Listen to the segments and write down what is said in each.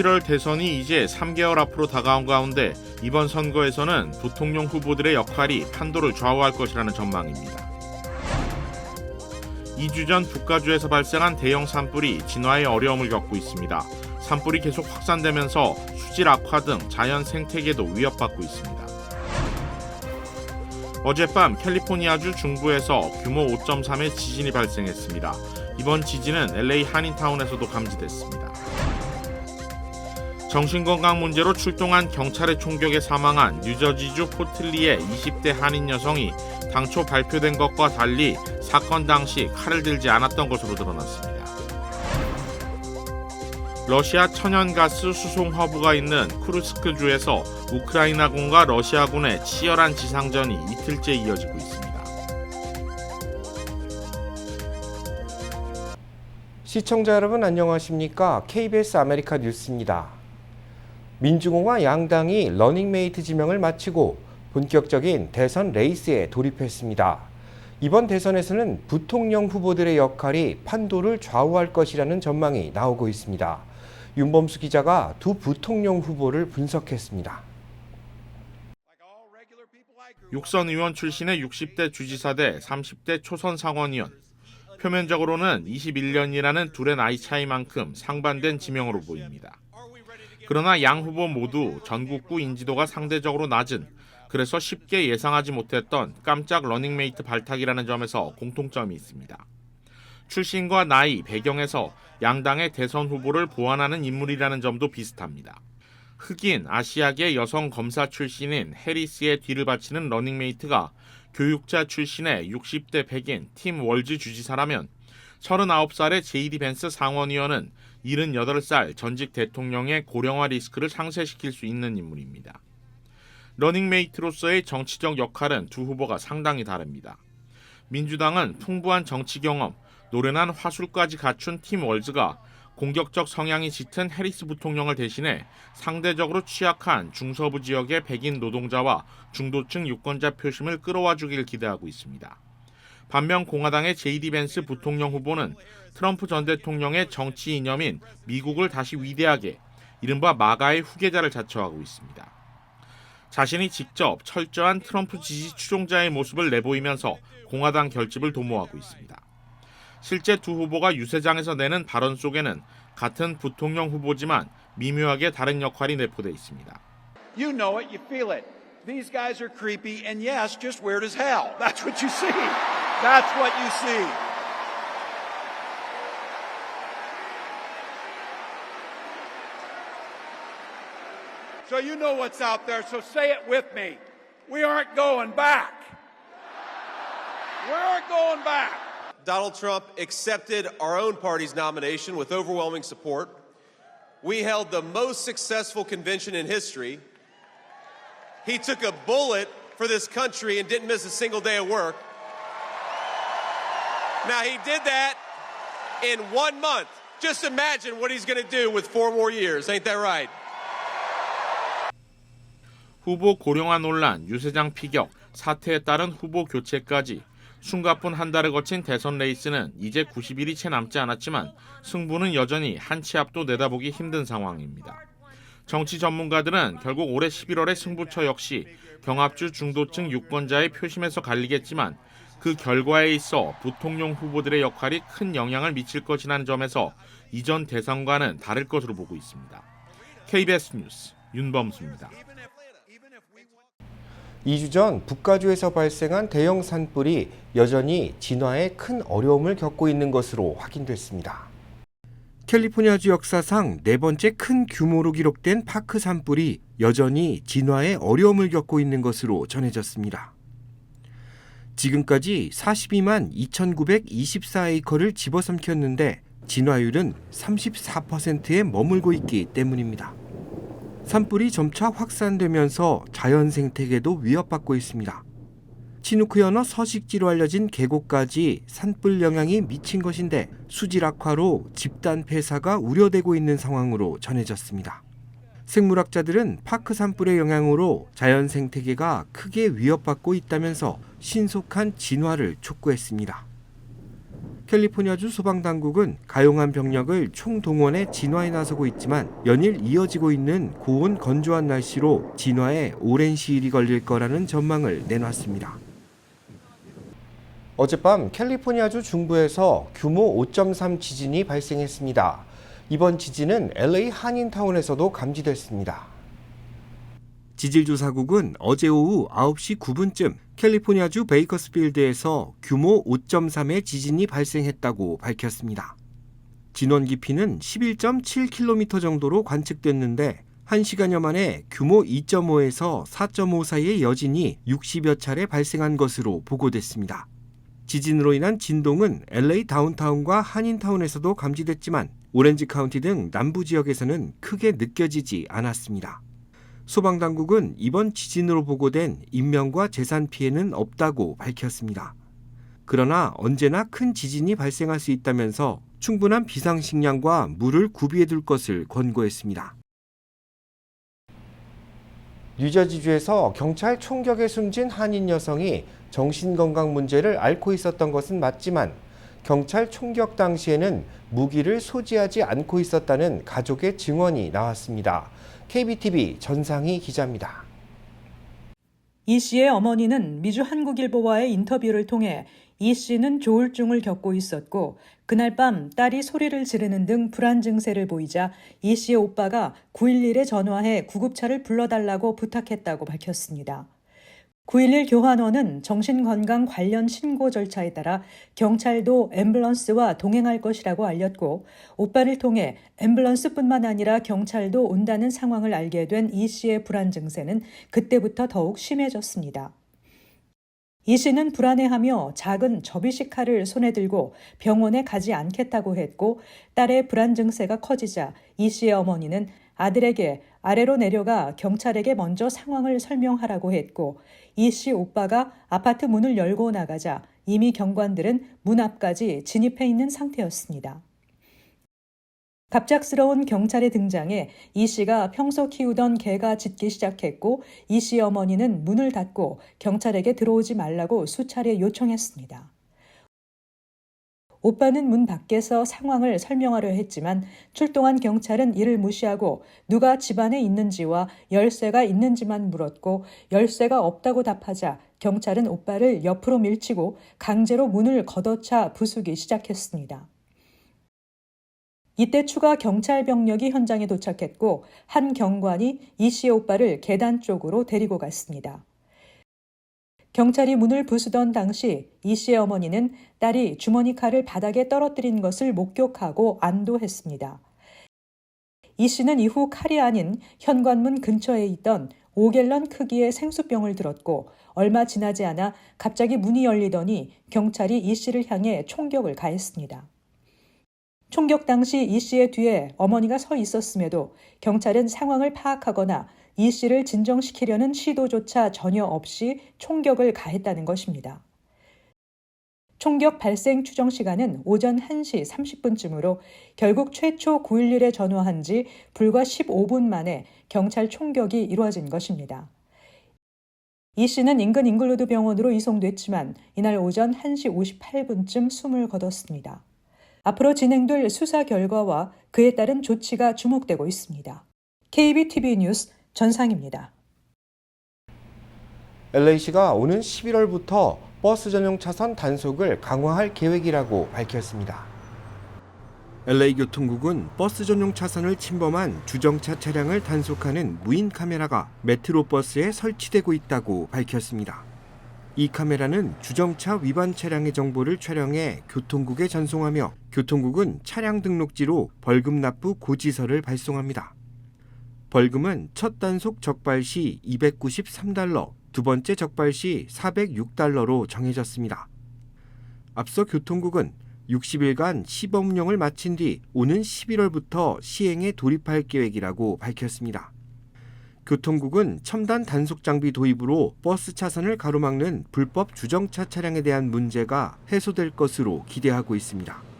11월 대선이 이제 3개월 앞으로 다가온 가운데 이번 선거에서는 부통령 후보들의 역할이 판도를 좌우할 것이라는 전망입니다. 2주 전 북가주에서 발생한 대형 산불이 진화의 어려움을 겪고 있습니다. 산불이 계속 확산되면서 수질 악화 등 자연 생태계도 위협받고 있습니다. 어젯밤 캘리포니아주 중부에서 규모 5.3의 지진이 발생했습니다. 이번 지진은 LA 한인타운에서도 감지됐습니다. 정신건강 문제로 출동한 경찰의 총격에 사망한 뉴저지주 포틀리의 20대 한인 여성이 당초 발표된 것과 달리 사건 당시 칼을 들지 않았던 것으로 드러났습니다. 러시아 천연가스 수송 허브가 있는 쿠르스크주에서 우크라이나군과 러시아군의 치열한 지상전이 이틀째 이어지고 있습니다. 시청자 여러분 안녕하십니까? KBS 아메리카 뉴스입니다. 민주공화 양당이 러닝메이트 지명을 마치고 본격적인 대선 레이스에 돌입했습니다. 이번 대선에서는 부통령 후보들의 역할이 판도를 좌우할 것이라는 전망이 나오고 있습니다. 윤범수 기자가 두 부통령 후보를 분석했습니다. 육선 의원 출신의 60대 주지사 대 30대 초선 상원의원. 표면적으로는 21년이라는 둘의 나이 차이만큼 상반된 지명으로 보입니다. 그러나 양 후보 모두 전국구 인지도가 상대적으로 낮은, 그래서 쉽게 예상하지 못했던 깜짝 러닝메이트 발탁이라는 점에서 공통점이 있습니다. 출신과 나이, 배경에서 양당의 대선 후보를 보완하는 인물이라는 점도 비슷합니다. 흑인, 아시아계 여성 검사 출신인 해리스의 뒤를 바치는 러닝메이트가 교육자 출신의 60대 백인 팀 월즈 주지사라면 39살의 제이디 벤스 상원의원은 78살 전직 대통령의 고령화 리스크를 상쇄시킬 수 있는 인물입니다. 러닝메이트로서의 정치적 역할은 두 후보가 상당히 다릅니다. 민주당은 풍부한 정치 경험, 노련한 화술까지 갖춘 팀 월즈가 공격적 성향이 짙은 해리스 부통령을 대신해 상대적으로 취약한 중서부 지역의 백인 노동자와 중도층 유권자 표심을 끌어와 주길 기대하고 있습니다. 반면 공화당의 제이디 벤스 부통령 후보는 트럼프 전 대통령의 정치 이념인 미국을 다시 위대하게, 이른바 마가의 후계자를 자처하고 있습니다. 자신이 직접 철저한 트럼프 지지 추종자의 모습을 내보이면서 공화당 결집을 도모하고 있습니다. 실제 두 후보가 유세장에서 내는 발언 속에는 같은 부통령 후보지만 미묘하게 다른 역할이 내포되어 있습니다. You know it, you feel it. These guys are creepy and yes, just weird as hell. That's what you see. That's what you see. So you know what's out there, so say it with me. We aren't going back. We aren't going back. Donald Trump accepted our own party's nomination with overwhelming support. We held the most successful convention in history. He took a bullet for this country and didn't miss a single day of work. Now, he did that in 1 month. Just imagine what he's going to do with 4 more years. Ain't that right? 후보 고령화 논란, 유세장 피격, 사태에 따른 후보 교체까지 숨가쁜 한 달을 거친 대선 레이스는 이제 90일이 채 남지 않았지만 승부는 여전히 한 치 앞도 내다보기 힘든 상황입니다. 정치 전문가들은 결국 올해 11월의 승부처 역시 경합주 중도층 유권자의 표심에서 갈리겠지만 그 결과에 있어 부통령 후보들의 역할이 큰 영향을 미칠 것이라는 점에서 이전 대선과는 다를 것으로 보고 있습니다. KBS 뉴스 윤범수입니다. 2주 전 북가주에서 발생한 대형 산불이 여전히 진화에 큰 어려움을 겪고 있는 것으로 확인됐습니다. 캘리포니아주 역사상 4번째 큰 규모로 기록된 파크 산불이 여전히 진화에 어려움을 겪고 있는 것으로 전해졌습니다. 지금까지 42만 2,924에이커를 집어삼켰는데 진화율은 34%에 머물고 있기 때문입니다. 산불이 점차 확산되면서 자연 생태계도 위협받고 있습니다. 치누크연어 서식지로 알려진 계곡까지 산불 영향이 미친 것인데 수질 악화로 집단 폐사가 우려되고 있는 상황으로 전해졌습니다. 생물학자들은 파크 산불의 영향으로 자연 생태계가 크게 위협받고 있다면서 신속한 진화를 촉구했습니다. 캘리포니아주 소방당국은 가용한 병력을 총동원해 진화에 나서고 있지만 연일 이어지고 있는 고온 건조한 날씨로 진화에 오랜 시일이 걸릴 거라는 전망을 내놨습니다. 어젯밤 캘리포니아주 중부에서 규모 5.3 지진이 발생했습니다. 이번 지진은 LA 한인타운에서도 감지됐습니다. 지질조사국은 어제 오후 9시 9분쯤 캘리포니아주 베이커스필드에서 규모 5.3의 지진이 발생했다고 밝혔습니다. 진원 깊이는 11.7km 정도로 관측됐는데 1시간여 만에 규모 2.5에서 4.5 사이의 여진이 60여 차례 발생한 것으로 보고됐습니다. 지진으로 인한 진동은 LA 다운타운과 한인타운에서도 감지됐지만 오렌지 카운티 등 남부 지역에서는 크게 느껴지지 않았습니다. 소방당국은 이번 지진으로 보고된 인명과 재산 피해는 없다고 밝혔습니다. 그러나 언제나 큰 지진이 발생할 수 있다면서 충분한 비상식량과 물을 구비해둘 것을 권고했습니다. 뉴저지주에서 경찰 총격에 숨진 한인 여성이 정신건강 문제를 앓고 있었던 것은 맞지만 경찰 총격 당시에는 무기를 소지하지 않고 있었다는 가족의 증언이 나왔습니다. KBTV 전상희 기자입니다. 이 씨의 어머니는 미주 한국일보와의 인터뷰를 통해 이 씨는 조울증을 겪고 있었고 그날 밤 딸이 소리를 지르는 등 불안 증세를 보이자 이 씨의 오빠가 911에 전화해 구급차를 불러달라고 부탁했다고 밝혔습니다. 911 교환원은 정신건강 관련 신고 절차에 따라 경찰도 앰뷸런스와 동행할 것이라고 알렸고 오빠를 통해 앰뷸런스뿐만 아니라 경찰도 온다는 상황을 알게 된 이 씨의 불안 증세는 그때부터 더욱 심해졌습니다. 이 씨는 불안해하며 작은 접이식 칼을 손에 들고 병원에 가지 않겠다고 했고 딸의 불안 증세가 커지자 이 씨의 어머니는 아들에게 아래로 내려가 경찰에게 먼저 상황을 설명하라고 했고 이 씨 오빠가 아파트 문을 열고 나가자 이미 경관들은 문 앞까지 진입해 있는 상태였습니다. 갑작스러운 경찰의 등장에 이 씨가 평소 키우던 개가 짖기 시작했고 이 씨의 어머니는 문을 닫고 경찰에게 들어오지 말라고 수차례 요청했습니다. 오빠는 문 밖에서 상황을 설명하려 했지만 출동한 경찰은 이를 무시하고 누가 집안에 있는지와 열쇠가 있는지만 물었고 열쇠가 없다고 답하자 경찰은 오빠를 옆으로 밀치고 강제로 문을 걷어차 부수기 시작했습니다. 이때 추가 경찰 병력이 현장에 도착했고 한 경관이 이 씨의 오빠를 계단 쪽으로 데리고 갔습니다. 경찰이 문을 부수던 당시 이 씨의 어머니는 딸이 주머니 칼을 바닥에 떨어뜨린 것을 목격하고 안도했습니다. 이 씨는 이후 칼이 아닌 현관문 근처에 있던 5갤런 크기의 생수병을 들었고 얼마 지나지 않아 갑자기 문이 열리더니 경찰이 이 씨를 향해 총격을 가했습니다. 총격 당시 이 씨의 뒤에 어머니가 서 있었음에도 경찰은 상황을 파악하거나 이 씨를 진정시키려는 시도조차 전혀 없이 총격을 가했다는 것입니다. 총격 발생 추정 시간은 오전 1시 30분쯤으로 결국 최초 911에 전화한 지 불과 15분 만에 경찰 총격이 이루어진 것입니다. 이 씨는 인근 잉글우드 병원으로 이송됐지만 이날 오전 1시 58분쯤 숨을 거뒀습니다. 앞으로 진행될 수사 결과와 그에 따른 조치가 주목되고 있습니다. KBTV 뉴스 전상입니다. LA시가 오는 11월부터 버스 전용 차선 단속을 강화할 계획이라고 밝혔습니다. LA교통국은 버스 전용 차선을 침범한 주정차 차량을 단속하는 무인 카메라가 메트로버스에 설치되고 있다고 밝혔습니다. 이 카메라는 주정차 위반 차량의 정보를 촬영해 교통국에 전송하며 교통국은 차량 등록지로 벌금 납부 고지서를 발송합니다. 벌금은 첫 단속 적발 시 $293, 두 번째 적발 시 $406로 정해졌습니다. 앞서 교통국은 60일간 시범 운영을 마친 뒤 오는 11월부터 시행에 돌입할 계획이라고 밝혔습니다. 교통국은 첨단 단속 장비 도입으로 버스 차선을 가로막는 불법 주정차 차량에 대한 문제가 해소될 것으로 기대하고 있습니다.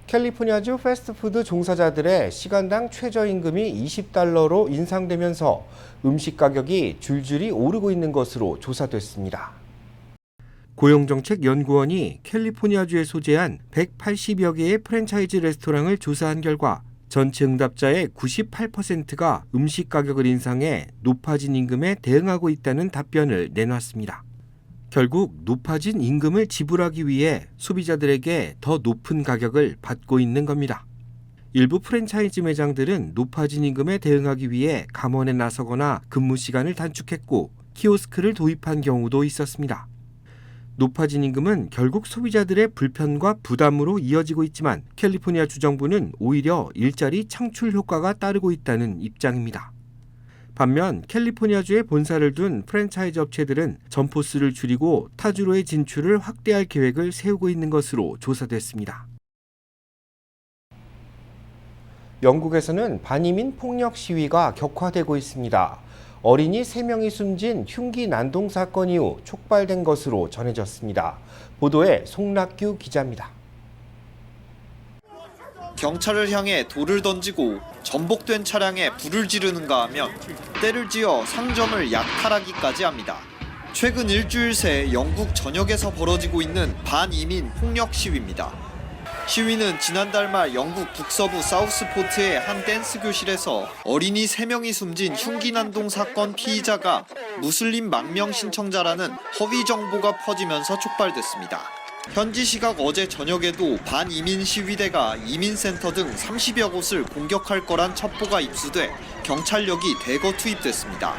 캘리포니아주 패스트푸드 종사자들의 시간당 최저임금이 $20로 인상되면서 음식 가격이 줄줄이 오르고 있는 것으로 조사됐습니다. 고용정책연구원이 캘리포니아주에 소재한 180여 개의 프랜차이즈 레스토랑을 조사한 결과 전체 응답자의 98%가 음식 가격을 인상해 높아진 임금에 대응하고 있다는 답변을 내놨습니다. 결국 높아진 임금을 지불하기 위해 소비자들에게 더 높은 가격을 받고 있는 겁니다. 일부 프랜차이즈 매장들은 높아진 임금에 대응하기 위해 감원에 나서거나 근무 시간을 단축했고 키오스크를 도입한 경우도 있었습니다. 높아진 임금은 결국 소비자들의 불편과 부담으로 이어지고 있지만 캘리포니아 주정부는 오히려 일자리 창출 효과가 따르고 있다는 입장입니다. 반면 캘리포니아주에 본사를 둔 프랜차이즈 업체들은 점포 수를 줄이고 타주로의 진출을 확대할 계획을 세우고 있는 것으로 조사됐습니다. 영국에서는 반이민 폭력 시위가 격화되고 있습니다. 어린이 3명이 숨진 흉기 난동 사건 이후 촉발된 것으로 전해졌습니다. 보도에 송락규 기자입니다. 경찰을 향해 돌을 던지고 전복된 차량에 불을 지르는가 하면 때를 지어 상점을 약탈하기까지 합니다. 최근 일주일 새 영국 전역에서 벌어지고 있는 반이민 폭력 시위입니다. 시위는 지난달 말 영국 북서부 사우스포트의 한 댄스 교실에서 어린이 3명이 숨진 흉기 난동 사건 피의자가 무슬림 망명 신청자라는 허위 정보가 퍼지면서 촉발됐습니다. 현지 시각 어제 저녁에도 반이민 시위대가 이민센터 등 30여 곳을 공격할 거란 첩보가 입수돼 경찰력이 대거 투입됐습니다.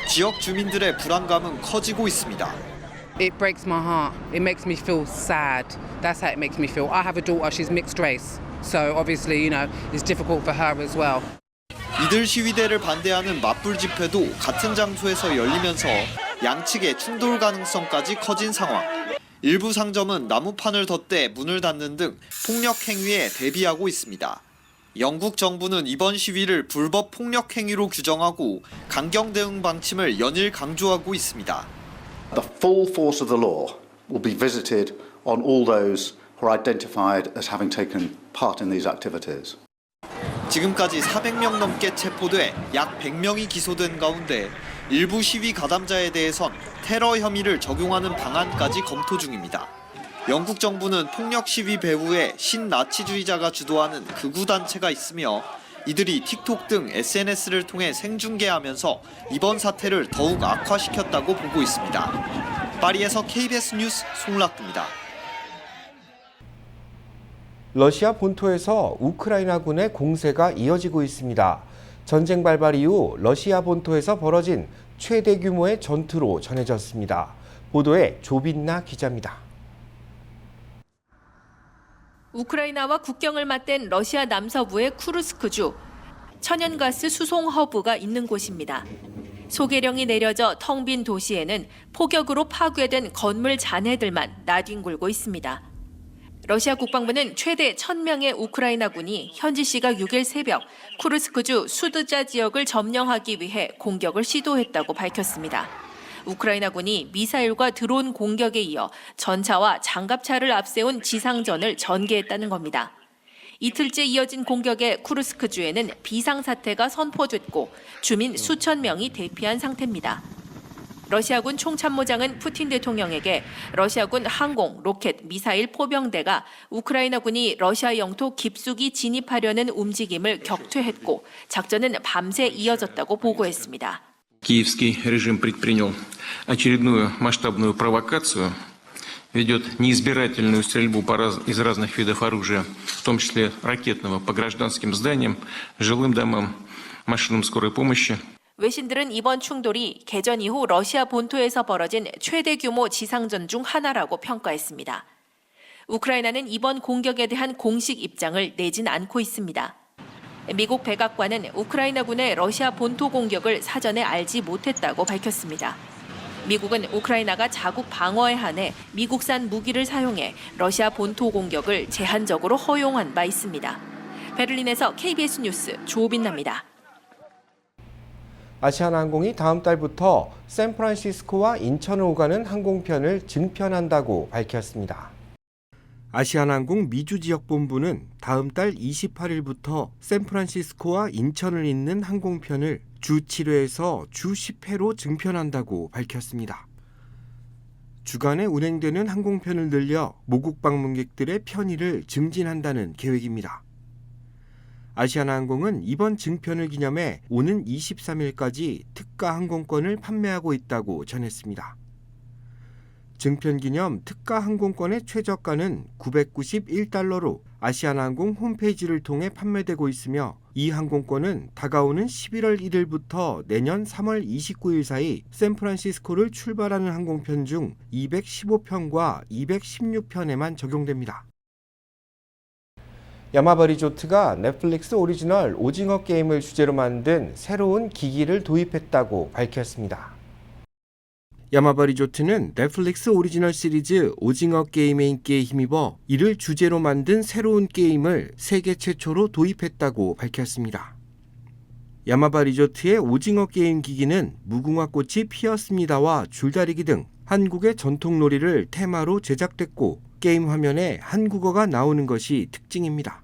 지역 주민들의 불안감은 커지고 있습니다. It breaks my heart. It makes me feel sad. That's how it makes me feel. I have a daughter, she's mixed race. So obviously, it's difficult for her as well. 이들 시위대를 반대하는 맞불 집회도 같은 장소에서 열리면서 양측의 충돌 가능성까지 커진 상황. 일부 상점은 나무판을 덧대 문을 닫는 등 폭력 행위에 대비하고 있습니다. 영국 정부는 이번 시위를 불법 폭력 행위로 규정하고 강경 대응 방침을 연일 강조하고 있습니다. The full force of the law will be visited on all those who are identified as having taken part in these activities. 지금까지 400명 넘게 체포돼 약 100명이 기소된 가운데 일부 시위 가담자에 대해선 테러 혐의를 적용하는 방안까지 검토 중입니다. 영국 정부는 폭력 시위 배후에 신나치주의자가 주도하는 극우 단체가 있으며 이들이 틱톡 등 SNS를 통해 생중계하면서 이번 사태를 더욱 악화시켰다고 보고 있습니다. 파리에서 KBS 뉴스 송락규입니다. 러시아 본토에서 우크라이나군의 공세가 이어지고 있습니다. 전쟁 발발 이후 러시아 본토에서 벌어진 최대 규모의 전투로 전해졌습니다. 보도에 조빈나 기자입니다. 우크라이나와 국경을 맞댄 러시아 남서부의 쿠르스크주, 천연가스 수송 허브가 있는 곳입니다. 소개령이 내려져 텅 빈 도시에는 폭격으로 파괴된 건물 잔해들만 나뒹굴고 있습니다. 러시아 국방부는 최대 1,000명의 우크라이나군이 현지 시각 6일 새벽 쿠르스크주 수드자 지역을 점령하기 위해 공격을 시도했다고 밝혔습니다. 우크라이나군이 미사일과 드론 공격에 이어 전차와 장갑차를 앞세운 지상전을 전개했다는 겁니다. 이틀째 이어진 공격에 쿠르스크주에는 비상사태가 선포됐고 주민 수천 명이 대피한 상태입니다. 러시아군 총참모장은 푸틴 대통령에게 러시아군 항공, 로켓, 미사일 포병대가 우크라이나군이 러시아 영토 깊숙이 진입하려는 움직임을 격퇴했고 작전은 밤새 이어졌다고 보고했습니다. Киевский режим предпринял очередную масштабную провокацию, ведет неизбирательную стрельбу из разных видов оружия, в том числе ракетного, по гражданским зданиям, жилым домам, машинам скорой помощи. 외신들은 이번 충돌이 개전 이후 러시아 본토에서 벌어진 최대 규모 지상전 중 하나라고 평가했습니다. 우크라이나는 이번 공격에 대한 공식 입장을 내진 않고 있습니다. 미국 백악관은 우크라이나군의 러시아 본토 공격을 사전에 알지 못했다고 밝혔습니다. 미국은 우크라이나가 자국 방어에 한해 미국산 무기를 사용해 러시아 본토 공격을 제한적으로 허용한 바 있습니다. 베를린에서 KBS 뉴스 조빈나입니다. 아시아나항공이 다음 달부터 샌프란시스코와 인천을 오가는 항공편을 증편한다고 밝혔습니다. 아시아나항공 미주지역본부는 다음 달 28일부터 샌프란시스코와 인천을 잇는 항공편을 주 7회에서 주 10회로 증편한다고 밝혔습니다. 주간에 운행되는 항공편을 늘려 모국 방문객들의 편의를 증진한다는 계획입니다. 아시아나항공은 이번 증편을 기념해 오는 23일까지 특가 항공권을 판매하고 있다고 전했습니다. 증편 기념 특가 항공권의 최저가는 991달러로 아시아나항공 홈페이지를 통해 판매되고 있으며 이 항공권은 다가오는 11월 1일부터 내년 3월 29일 사이 샌프란시스코를 출발하는 항공편 중 215편과 216편에만 적용됩니다. 야마바 리조트가 넷플릭스 오리지널 오징어 게임을 주제로 만든 새로운 기기를 도입했다고 밝혔습니다. 야마바 리조트는 넷플릭스 오리지널 시리즈 오징어 게임의 인기에 힘입어 이를 주제로 만든 새로운 게임을 세계 최초로 도입했다고 밝혔습니다. 야마바 리조트의 오징어 게임 기기는 무궁화 꽃이 피었습니다와 줄다리기 등 한국의 전통 놀이를 테마로 제작됐고 게임 화면에 한국어가 나오는 것이 특징입니다.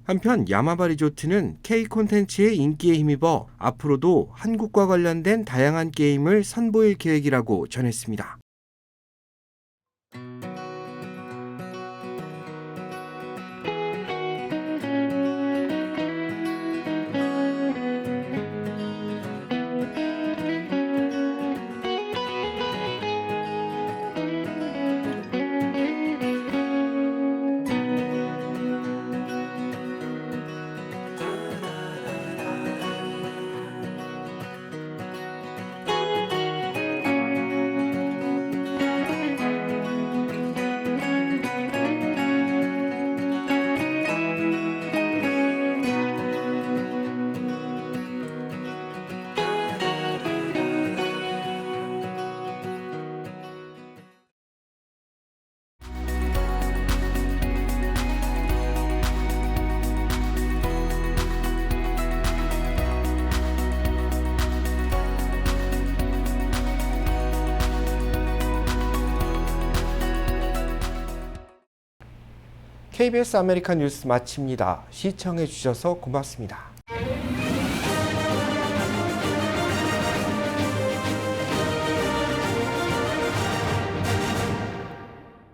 한편 야마바 리조트는 K 콘텐츠의 인기에 힘입어 앞으로도 한국과 관련된 다양한 게임을 선보일 계획이라고 전했습니다. KBS 아메리칸 뉴스 마칩니다. 시청해 주셔서 고맙습니다.